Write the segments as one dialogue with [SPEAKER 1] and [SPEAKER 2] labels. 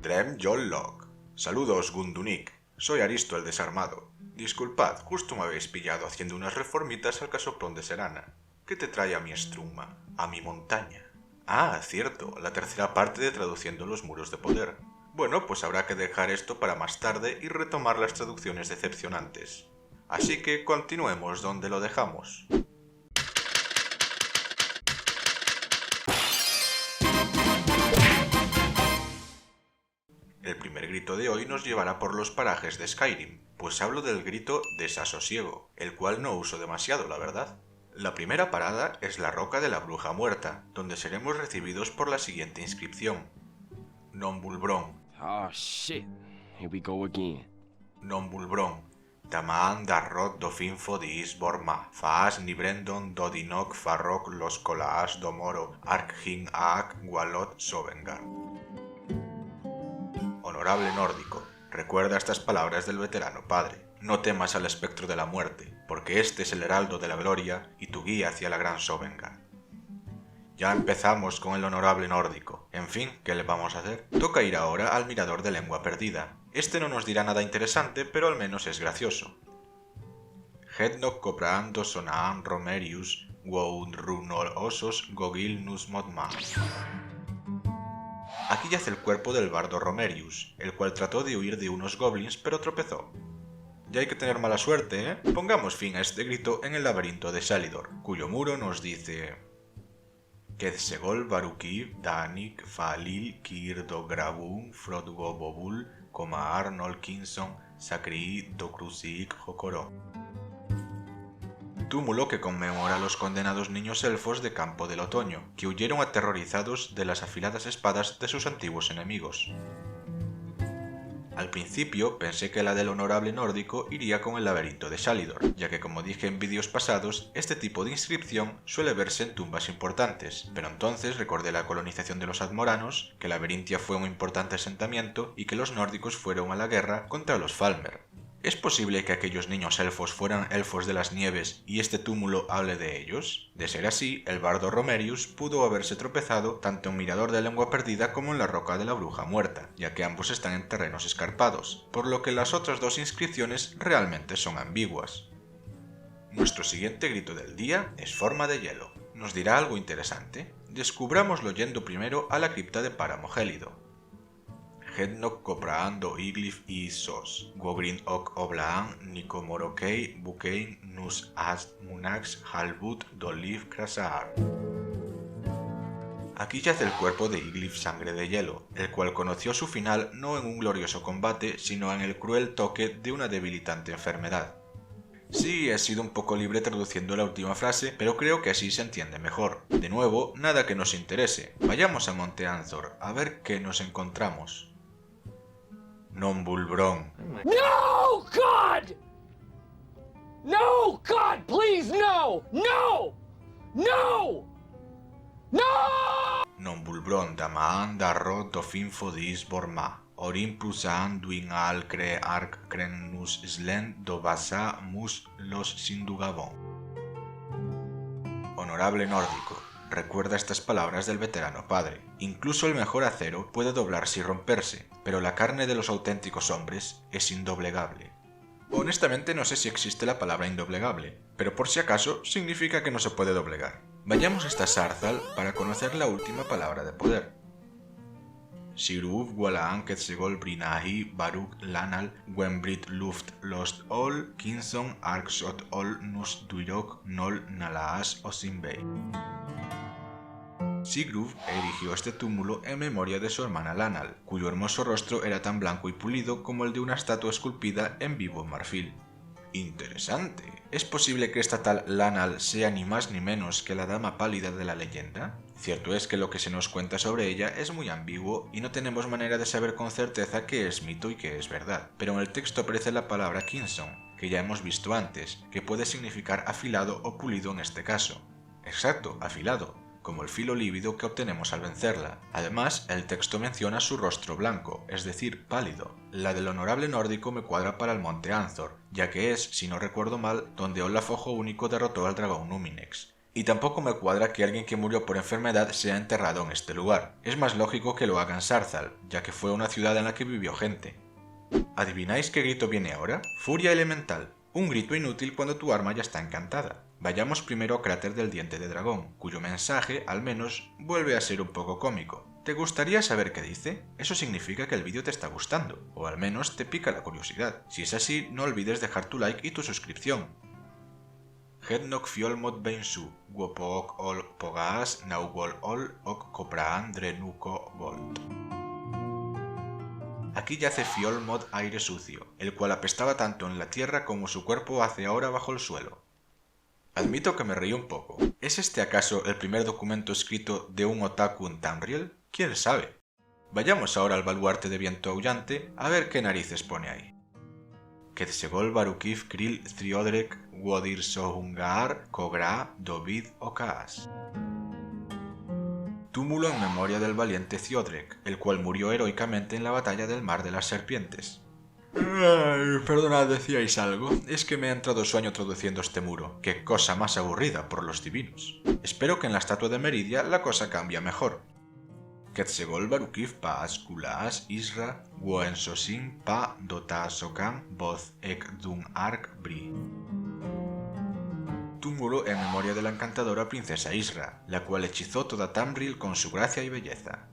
[SPEAKER 1] Drem Jollog. Saludos, Gundunik. Soy Aristo el Desarmado. Disculpad, justo me habéis pillado haciendo unas reformitas al casoplón de Serana. ¿Qué te trae a mi Struma? A mi montaña. Ah, cierto, la tercera parte de Traduciendo los muros de poder. Bueno, pues habrá que dejar esto para más tarde y retomar las traducciones decepcionantes. Así que continuemos donde lo dejamos. El primer grito de hoy nos llevará por los parajes de Skyrim, pues hablo del grito Desasosiego, el cual no uso demasiado, la verdad. La primera parada es la Roca de la Bruja Muerta, donde seremos recibidos por la siguiente inscripción. Nombulbrón.
[SPEAKER 2] Oh shit, here we go again.
[SPEAKER 1] Nombulbrón. Tamaan darrot dofinfo diis borma, faas nibrendon dodinok farrok los colaas domoro, arkhin aak gualot sovengar. Honorable nórdico, recuerda estas palabras del veterano padre. No temas al espectro de la muerte, porque este es el heraldo de la gloria y tu guía hacia la gran Sovngarde. Ya empezamos con el honorable nórdico. En fin, ¿qué le vamos a hacer? Toca ir ahora al mirador de lengua perdida. Este no nos dirá nada interesante, pero al menos es gracioso. Hednok copraando sonaan romerius, wound runol osos gogil nus modma. Aquí yace el cuerpo del bardo Romerius, el cual trató de huir de unos goblins pero tropezó. Ya hay que tener mala suerte, ¿eh? Pongamos fin a este grito en el laberinto de Salidor, cuyo muro nos dice... Quedsegol Barukiv Danik Falil Kirdograbun Frodgobobul Komaar Nolkinson Sakri Dokrusik Hokoro. Túmulo que conmemora a los condenados niños elfos de Campo del Otoño, que huyeron aterrorizados de las afiladas espadas de sus antiguos enemigos. Al principio pensé que la del honorable nórdico iría con el laberinto de Salidor, ya que como dije en vídeos pasados, este tipo de inscripción suele verse en tumbas importantes, pero entonces recordé la colonización de los admoranos, que Laberintia fue un importante asentamiento y que los nórdicos fueron a la guerra contra los Falmer. ¿Es posible que aquellos niños elfos fueran elfos de las nieves y este túmulo hable de ellos? De ser así, el bardo Romerius pudo haberse tropezado tanto en Mirador de Lengua Perdida como en la Roca de la Bruja Muerta, ya que ambos están en terrenos escarpados, por lo que las otras dos inscripciones realmente son ambiguas. Nuestro siguiente grito del día es Forma de Hielo. ¿Nos dirá algo interesante? Descubrámoslo yendo primero a la cripta de Páramo Gélido. Hednok copraando iglif y sos, gogrin ok oblaan, nikomorokei, bukein, nus ast munax, halbut, doliv krasaar. Aquí yace el cuerpo de Iglif Sangre de Hielo, el cual conoció su final no en un glorioso combate, sino en el cruel toque de una debilitante enfermedad. Sí, he sido un poco libre traduciendo la última frase, pero creo que así se entiende mejor. De nuevo, nada que nos interese. Vayamos a Monte Anzor, a ver qué nos encontramos. Nombulbrón.
[SPEAKER 3] No, God! No, God, please, no! No! No! No!
[SPEAKER 1] Nombulbrón damaan darro dofinfo dis borma. Orin prusaan duin al cre arc crenus slen dobasa mus los sindugabón. Honorable nórdico, recuerda estas palabras del veterano padre. Incluso el mejor acero puede doblarse y romperse, pero la carne de los auténticos hombres es indoblegable. Honestamente no sé si existe la palabra indoblegable, pero por si acaso significa que no se puede doblegar. Vayamos hasta Sarzal para conocer la última palabra de poder. Siruv Walaan Quetzegol Brinahi Baruk Lanal Wembrit Luft Lost All Kinson Arksot All Nus Duyok Nol Nalaas Osinbei. Sigruf erigió este túmulo en memoria de su hermana Lanal, cuyo hermoso rostro era tan blanco y pulido como el de una estatua esculpida en vivo marfil. Interesante. ¿Es posible que esta tal Lanal sea ni más ni menos que la dama pálida de la leyenda? Cierto es que lo que se nos cuenta sobre ella es muy ambiguo y no tenemos manera de saber con certeza qué es mito y qué es verdad, pero en el texto aparece la palabra Kinson, que ya hemos visto antes, que puede significar afilado o pulido en este caso. Exacto, afilado, como el filo lívido que obtenemos al vencerla. Además, el texto menciona su rostro blanco, es decir, pálido. La del honorable nórdico me cuadra para el monte Anzor, ya que es, si no recuerdo mal, donde Olaf Ojo Único derrotó al dragón Numinex. Y tampoco me cuadra que alguien que murió por enfermedad sea enterrado en este lugar. Es más lógico que lo haga en Sarzal, ya que fue una ciudad en la que vivió gente. ¿Adivináis qué grito viene ahora? Furia elemental. Un grito inútil cuando tu arma ya está encantada. Vayamos primero a Cráter del Diente de Dragón, cuyo mensaje, al menos, vuelve a ser un poco cómico. ¿Te gustaría saber qué dice? Eso significa que el vídeo te está gustando, o al menos te pica la curiosidad. Si es así, no olvides dejar tu like y tu suscripción. Hednok fiolmot bensu, guopook ol pogaas naugol ol ok copraan drenuco volt. Aquí yace Fiolmod aire sucio, el cual apestaba tanto en la tierra como su cuerpo hace ahora bajo el suelo. Admito que me reí un poco. ¿Es este acaso el primer documento escrito de un otaku en Tamriel? ¿Quién sabe? Vayamos ahora al baluarte de viento aullante a ver qué narices pone ahí. Quetzegol Barukif Krill Thriodrek Wodir Sohungaar Kogra Dovid Okaas. Túmulo en memoria del valiente Thiodrek, el cual murió heroicamente en la batalla del Mar de las Serpientes. Perdonad, ¿decíais algo? Es que me ha entrado sueño traduciendo este muro. ¡Qué cosa más aburrida, por los divinos! Espero que en la estatua de Meridia la cosa cambie mejor. Quetzegol Barukif pa Askulas Isra Woensosin pa Dotasokan Boz Ek Dun Ark Bri. Túmulo en memoria de la encantadora princesa Isra, la cual hechizó toda Tamriel con su gracia y belleza.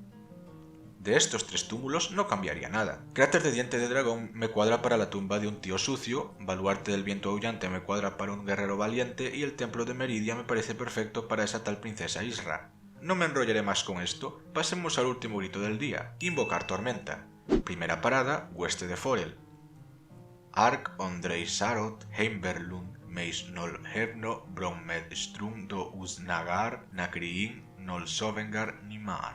[SPEAKER 1] De estos 3 túmulos no cambiaría nada. Cráter de Diente de Dragón me cuadra para la tumba de un tío sucio, Baluarte del Viento Aullante me cuadra para un guerrero valiente y el Templo de Meridia me parece perfecto para esa tal princesa Isra. No me enrollaré más con esto, pasemos al último grito del día, invocar tormenta. Primera parada, Hueste de Forel. Ark Ondrei Sarot Heimberlund Meis nol Herno Brommed Strum do Usnagar Nakriin nol Sovengar Nimar.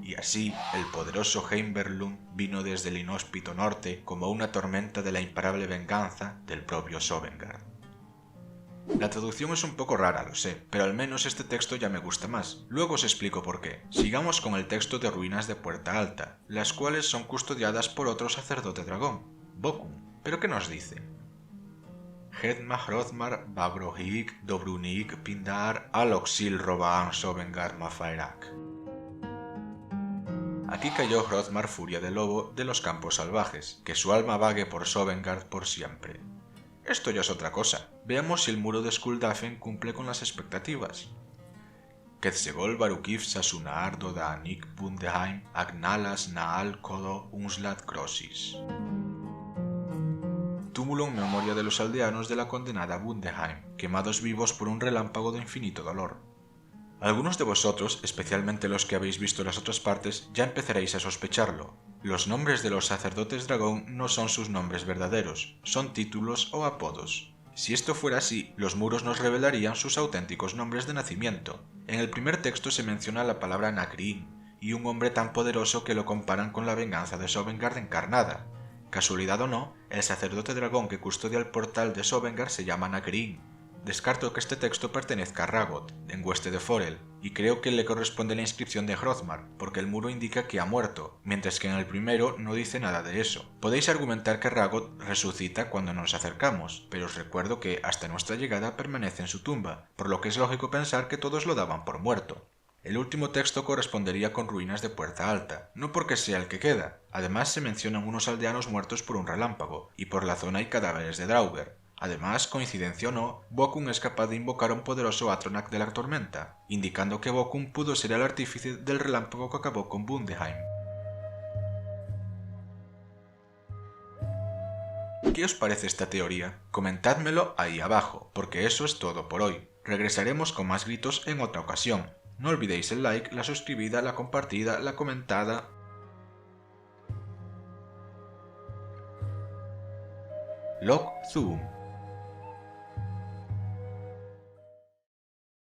[SPEAKER 1] Y así, el poderoso Heimberlund vino desde el inhóspito norte como una tormenta de la imparable venganza del propio Sovngarde. La traducción es un poco rara, lo sé, pero al menos este texto ya me gusta más. Luego os explico por qué. Sigamos con el texto de Ruinas de Puerta Alta, las cuales son custodiadas por otro sacerdote dragón, Bokum. ¿Pero qué nos dice? Hedmah Hrothmar Babrohik Dobrunik Pindar Aloxil Robaan Sovengar Mafaerak. Aquí cayó Hrothmar Furia de Lobo de los Campos Salvajes, que su alma vague por Sovngarde por siempre. Esto ya es otra cosa. Veamos si el muro de Skuldafn cumple con las expectativas. Quetzegol Barukif Sasunaar Dodaanik Bundeheim Agnalas Naal Kodo Unslat Crossis. Túmulo en memoria de los aldeanos de la condenada Bundeheim, quemados vivos por un relámpago de infinito dolor. Algunos de vosotros, especialmente los que habéis visto las otras partes, ya empezaréis a sospecharlo. Los nombres de los sacerdotes dragón no son sus nombres verdaderos, son títulos o apodos. Si esto fuera así, los muros nos revelarían sus auténticos nombres de nacimiento. En el primer texto se menciona la palabra Nakriin, y un hombre tan poderoso que lo comparan con la venganza de Sovngarde encarnada. Casualidad o no, el sacerdote dragón que custodia el portal de Sovngarde se llama Nakriin. Descarto que este texto pertenezca a Ragot, en Hueste de Forel, y creo que le corresponde la inscripción de Hrothmar, porque el muro indica que ha muerto, mientras que en el primero no dice nada de eso. Podéis argumentar que Ragot resucita cuando nos acercamos, pero os recuerdo que hasta nuestra llegada permanece en su tumba, por lo que es lógico pensar que todos lo daban por muerto. El último texto correspondería con Ruinas de Puerta Alta, no porque sea el que queda. Además se mencionan unos aldeanos muertos por un relámpago, y por la zona hay cadáveres de Draugr. Además, coincidencia o no, Bokum es capaz de invocar a un poderoso Atronach de la tormenta, indicando que Bokum pudo ser el artífice del relámpago que acabó con Bundeheim. ¿Qué os parece esta teoría? Comentádmelo ahí abajo, porque eso es todo por hoy. Regresaremos con más gritos en otra ocasión. No olvidéis el like, la suscribida, la compartida, la comentada. Lok Zoom.